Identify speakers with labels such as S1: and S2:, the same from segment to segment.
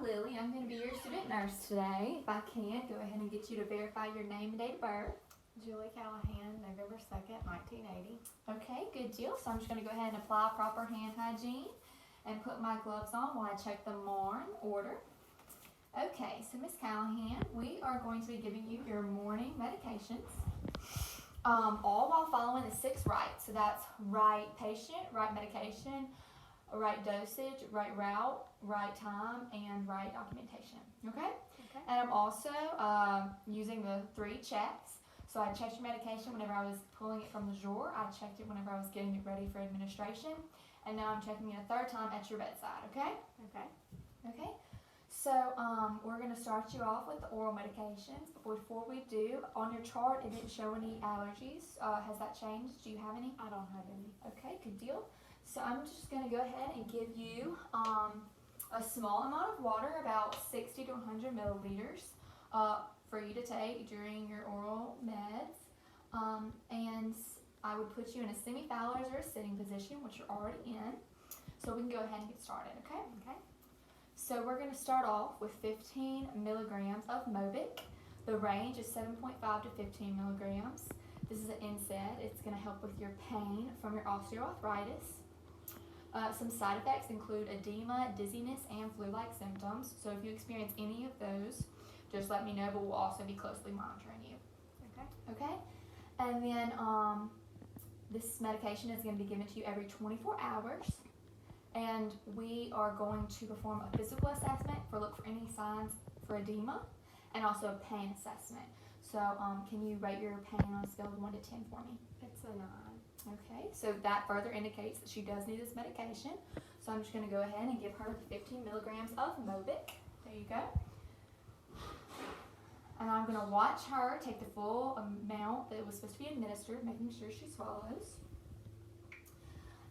S1: Lily. I'm going to be your student nurse today. If I can, go ahead and get you to verify your name and date of birth.
S2: Lillie Callihan, November 2nd, 1980.
S1: Okay, good deal. So I'm just going to go ahead and apply proper hand hygiene and put my gloves on while I check them more in order. Okay, so Miss Callihan, we are going to be giving you your morning medications, all while following the 6 rights. So that's right patient, right medication, right dosage, right route, right time, and right documentation. Okay? And I'm also using the 3 checks. So I checked your medication whenever I was pulling it from the drawer. I checked it whenever I was getting it ready for administration. And now I'm checking it a 3rd time at your bedside. Okay? Okay. So we're going to start you off with the oral medications. But before we do, on your chart, it didn't show any allergies. Has that changed? Do you have any?
S2: I don't have any.
S1: Okay, good deal. So I'm just going to go ahead and give you a small amount of water, about 60 to 100 milliliters, for you to take during your oral meds. And I would put you in a semi-Fowler's or a sitting position, which you're already in. So we can go ahead and get started, okay?
S2: Okay.
S1: So we're going to start off with 15 milligrams of Mobic. The range is 7.5 to 15 milligrams. This is an NSAID. It's going to help with your pain from your osteoarthritis. Some side effects include edema, dizziness, and flu-like symptoms. So if you experience any of those, just let me know, but we'll also be closely monitoring you. Okay? And then this medication is going to be given to you every 24 hours. And we are going to perform a physical assessment look for any signs for edema, and also a pain assessment. So can you rate your pain on a scale of 1 to 10 for me?
S2: It's a 9.
S1: Okay, so that further indicates that she does need this medication. So I'm just going to go ahead and give her 15 milligrams of Mobic. There you go. And I'm going to watch her take the full amount that was supposed to be administered, making sure she swallows.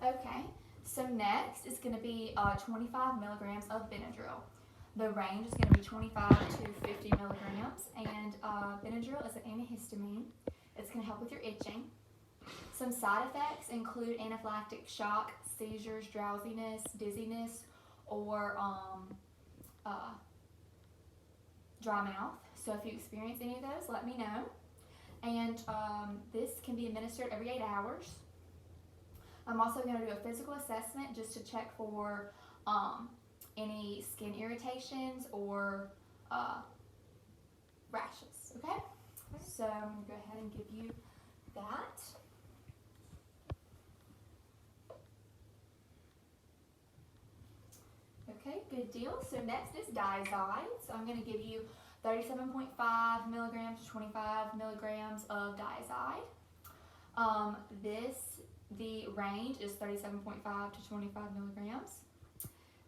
S1: Okay, so next is going to be 25 milligrams of Benadryl. The range is going to be 25 to 50 milligrams, and Benadryl is an antihistamine. It's going to help with your itching. Some side effects include anaphylactic shock, seizures, drowsiness, dizziness, or dry mouth. So if you experience any of those, let me know. And this can be administered every 8 hours. I'm also going to do a physical assessment just to check for any skin irritations or rashes. Okay? So I'm going to go ahead and give you that. Okay, good deal. So next is Diazide. So I'm going to give you 37.5 milligrams to 25 milligrams of Diazide. The range is 37.5 to 25 milligrams.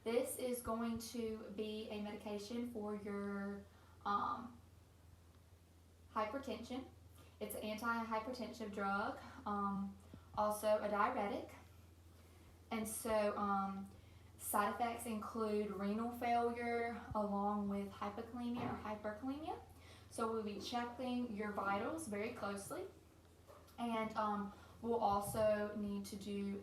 S1: This is going to be a medication for your hypertension. It's an anti-hypertensive drug, also a diuretic. And so side effects include renal failure along with hypokalemia or hyperkalemia. So we'll be checking your vitals very closely. And we'll also need to do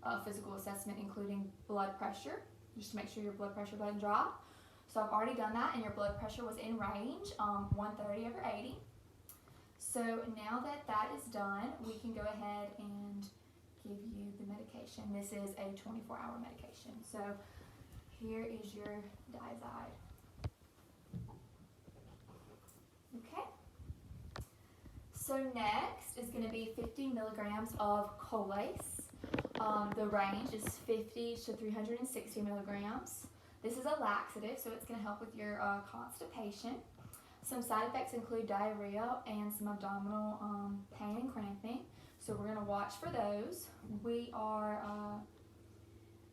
S1: a physical assessment including blood pressure, just to make sure your blood pressure doesn't drop. So I've already done that, and your blood pressure was in range, 130/80. So now that that is done, we can go ahead and give you the medication. This is a 24-hour medication. So here is your Diazide. Okay. So next is going to be 50 milligrams of Colace. The range is 50 to 360 milligrams. This is a laxative, so it's going to help with your constipation. Some side effects include diarrhea and some abdominal pain and cramping. So we're going to watch for those. We are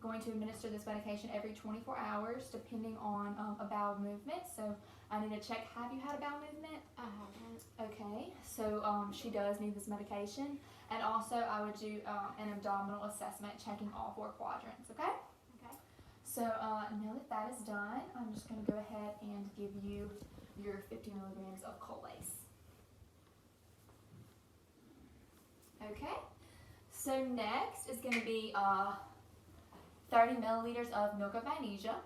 S1: going to administer this medication every 24 hours depending on a bowel movement. So I need to check, have you had a bowel movement?
S2: I haven't.
S1: Okay, so she does need this medication. And also I would do an abdominal assessment checking all 4 quadrants, okay?
S2: Okay.
S1: So now that that is done, I'm just going to go ahead and give you your 50 milligrams of Colace. Okay, so next is going to be 30 milliliters of milk of magnesia.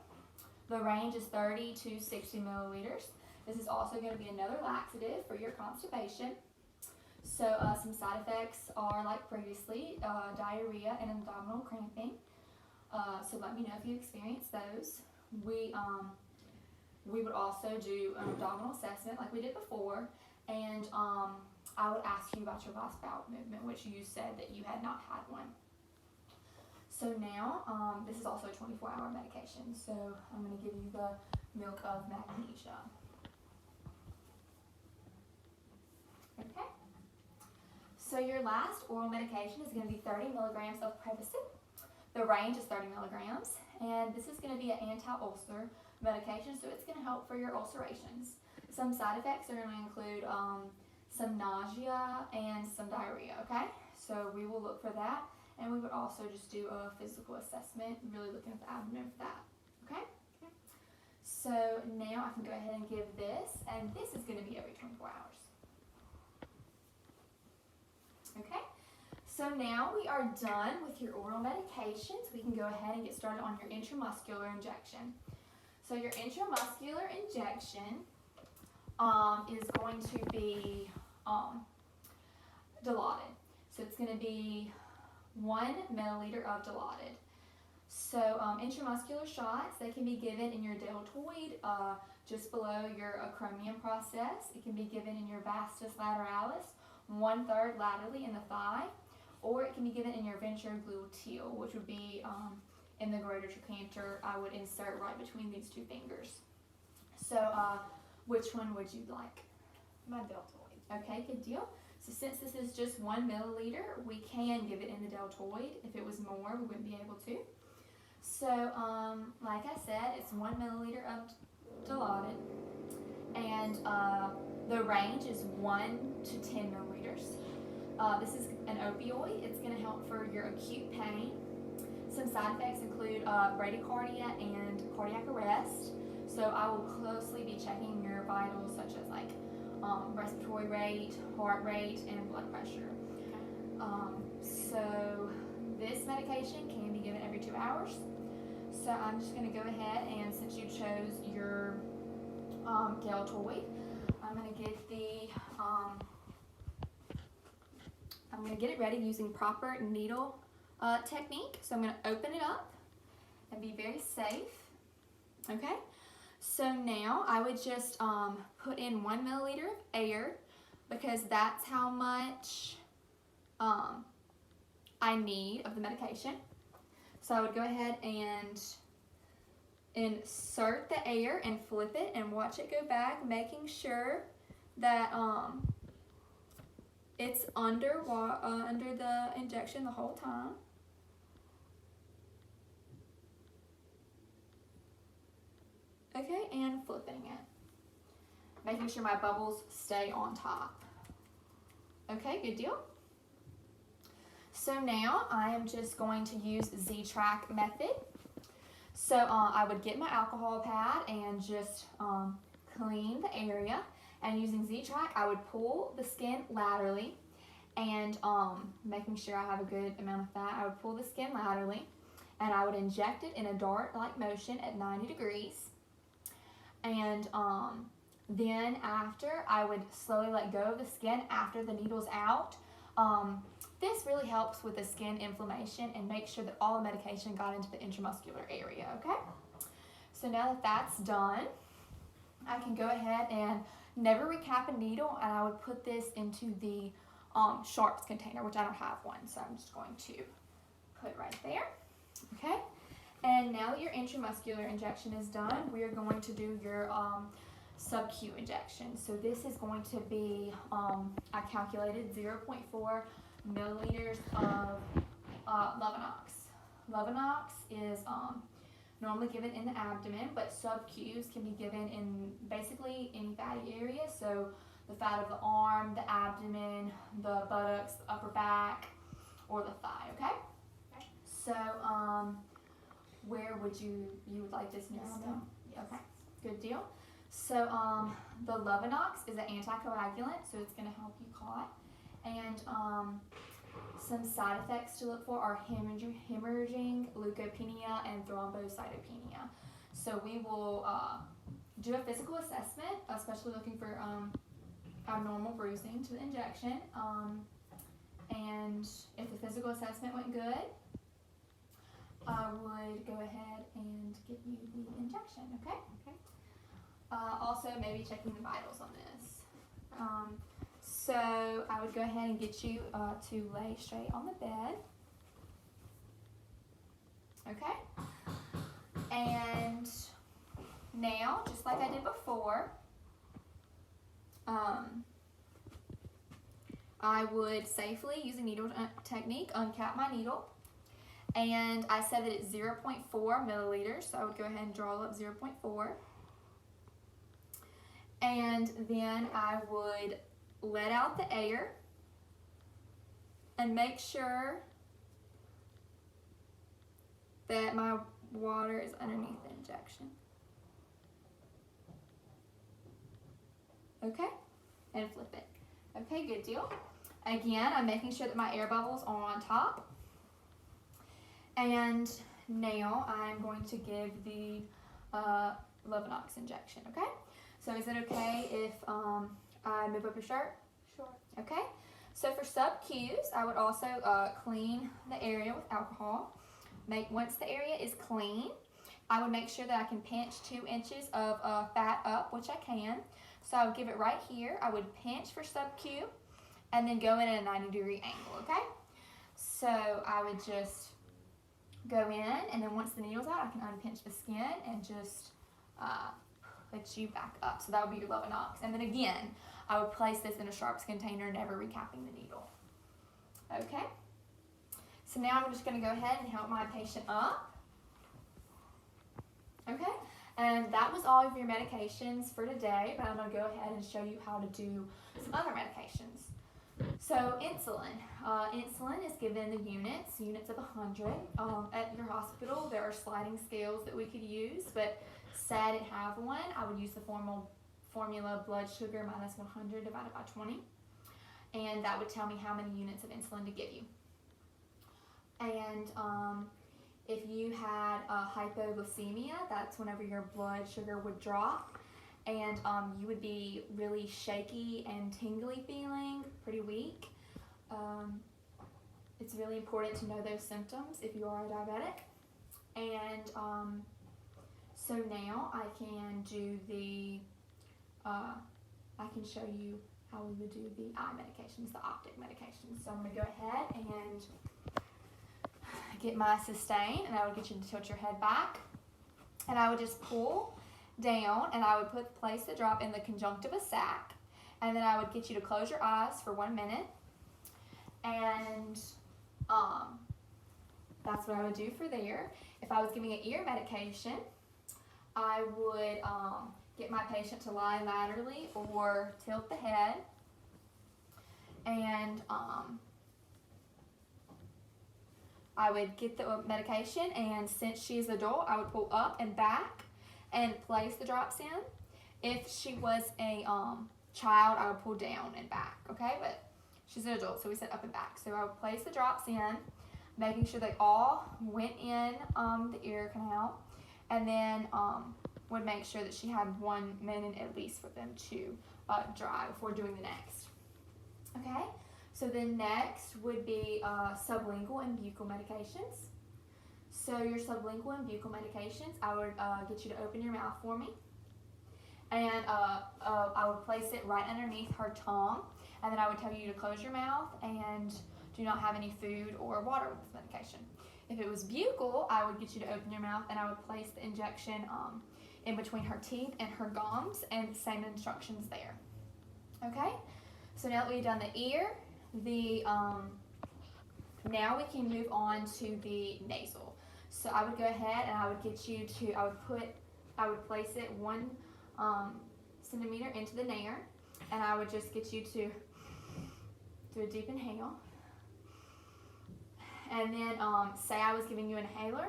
S1: The range is 30 to 60 milliliters. This is also going to be another laxative for your constipation. So some side effects are like previously, diarrhea and abdominal cramping. So let me know if you experience those. We would also do an abdominal assessment like we did before, and I would ask you about your last bowel movement, which you said that you had not had one. So now, this is also a 24-hour medication, so I'm going to give you the milk of magnesia. Okay? So your last oral medication is going to be 30 milligrams of Prevacid. The range is 30 milligrams, and this is going to be an anti-ulcer medication, so it's going to help for your ulcerations. Some side effects are going to include some nausea and some diarrhea, okay? So we will look for that, and we would also just do a physical assessment, really looking at the abdomen for that, okay? So now I can go ahead and give this, and this is going to be every 24 hours. Okay? So now we are done with your oral medications. We can go ahead and get started on your intramuscular injection. So your intramuscular injection is going to be Dilaudid. So it's going to be 1 milliliter of Dilaudid. So intramuscular shots, they can be given in your deltoid, just below your acromion process. It can be given in your vastus lateralis, 1/3 laterally in the thigh, or it can be given in your ventral gluteal, which would be in the greater trochanter. I would insert right between these two fingers. So which one would you like?
S2: My deltoid.
S1: Okay, good deal. So since this is just 1 milliliter, we can give it in the deltoid. If it was more, we wouldn't be able to. So like I said, it's 1 milliliter of Dilaudid, and the range is 1 to 10 milliliters. This is an opioid. It's going to help for your acute pain. Some side effects include bradycardia and cardiac arrest. So I will closely be checking your vitals, such as like respiratory rate, heart rate, and blood pressure. So this medication can be given every 2 hours. So I'm just going to go ahead, and since you chose your deltoid, I'm going to get the I'm going to get it ready using proper needle technique. So I'm going to open it up and be very safe. Okay. So now I would just put in 1 milliliter of air, because that's how much I need of the medication. So I would go ahead and insert the air and flip it and watch it go back, making sure that it's under the injection the whole time. Okay, and flipping it. Making sure my bubbles stay on top. Okay, good deal. So now I am just going to use Z-Track method. So I would get my alcohol pad and just clean the area. And using Z-Track, I would pull the skin laterally, and making sure I have a good amount of fat, I would pull the skin laterally, and I would inject it in a dart-like motion at 90 degrees. And then after, I would slowly let go of the skin after the needle's out. This really helps with the skin inflammation and make sure that all the medication got into the intramuscular area, okay? So now that that's done, I can go ahead and never recap a needle, and I would put this into the sharps container, which I don't have one, so I'm just going to put it right there, okay? And now that your intramuscular injection is done, we are going to do your sub-Q injection. So this is going to be, I calculated 0.4 milliliters of Lovenox. Lovenox is normally given in the abdomen, but sub-Qs can be given in basically any fatty area. So the fat of the arm, the abdomen, the buttocks, the upper back, or the thigh, okay? So where would you would like this next time? Okay, good deal. So the Lovenox is an anticoagulant, so it's going to help you clot. And some side effects to look for are hemorrhaging, leukopenia, and thrombocytopenia. So we will do a physical assessment, especially looking for abnormal bruising to the injection. And if the physical assessment went good, I would go ahead and give you the injection, okay?
S2: Okay.
S1: Also, maybe checking the vitals on this. So I would go ahead and get you to lay straight on the bed. Okay? And now, just like I did before, I would safely, use a needle technique, uncap my needle. And I said that it's 0.4 milliliters, so I would go ahead and draw up 0.4. And then I would let out the air and make sure that my water is underneath the injection. Okay? And flip it. Okay, good deal. Again, I'm making sure that my air bubbles are on top. And now I'm going to give the Lovenox injection, okay? So is it okay if I move up your shirt?
S2: Sure.
S1: Okay. So for sub-Qs, I would also clean the area with alcohol. Once the area is clean, I would make sure that I can pinch 2 inches of fat up, which I can. So I would give it right here. I would pinch for sub-Q and then go in at a 90-degree angle, okay? So I would just go in, and then once the needle's out, I can unpinch the skin and just put you back up. So that would be your Lovenox. And then again, I would place this in a sharps container, never recapping the needle. Okay? So now I'm just going to go ahead and help my patient up. Okay? And that was all of your medications for today, but I'm going to go ahead and show you how to do some other medications. So insulin. Insulin is given the units of 100. At your hospital, there are sliding scales that we could use, but say I didn't have one, I would use the formula blood sugar minus 100 divided by 20. And that would tell me how many units of insulin to give you. And if you had hypoglycemia, that's whenever your blood sugar would drop. And you would be really shaky and tingly feeling, pretty weak. It's really important to know those symptoms if you are a diabetic. And so now I can do the, I can show you how we would do the eye medications, the optic medications. So I'm going to go ahead and get my sustain, and I would get you to tilt your head back. And I would just pull down, and I would place the drop in the conjunctiva sac, and then I would get you to close your eyes for 1 minute, and that's what I would do for there. If I was giving an ear medication, I would get my patient to lie laterally or tilt the head, and I would get the medication, and since she's adult, I would pull up and back and place the drops in. If she was a child, I would pull down and back, okay? But she's an adult, so we said up and back. So I would place the drops in, making sure they all went in the ear canal, and then would make sure that she had 1 minute at least for them to dry before doing the next. Okay? So then next would be sublingual and buccal medications. So your sublingual and buccal medications, I would get you to open your mouth for me. And I would place it right underneath her tongue. And then I would tell you to close your mouth and do not have any food or water with this medication. If it was buccal, I would get you to open your mouth, and I would place the injection in between her teeth and her gums, and the same instructions there. Okay? So now that we've done the ear, now we can move on to the nasal. So I would go ahead and I would get you to, I would place it 1 centimeter into the nair, and I would just get you to do a deep inhale. And then say I was giving you an inhaler,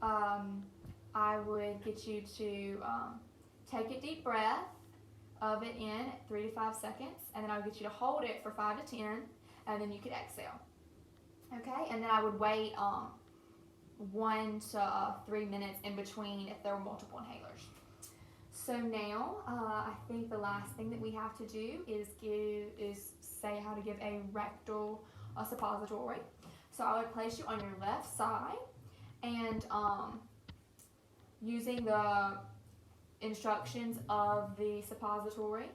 S1: I would get you to take a deep breath of it in at 3 to 5 seconds, and then I would get you to hold it for 5 to 10, and then you could exhale. Okay, and then I would wait 1 to 3 minutes in between if there were multiple inhalers. So now, I think the last thing that we have to do is say how to give a rectal suppository. So I would place you on your left side, and using the instructions of the suppository,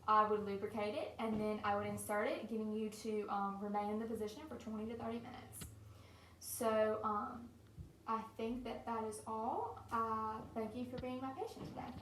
S1: I would lubricate it, and then I would insert it, giving you to remain in the position for 20 to 30 minutes. So I think that is all. Thank you for being my patient today.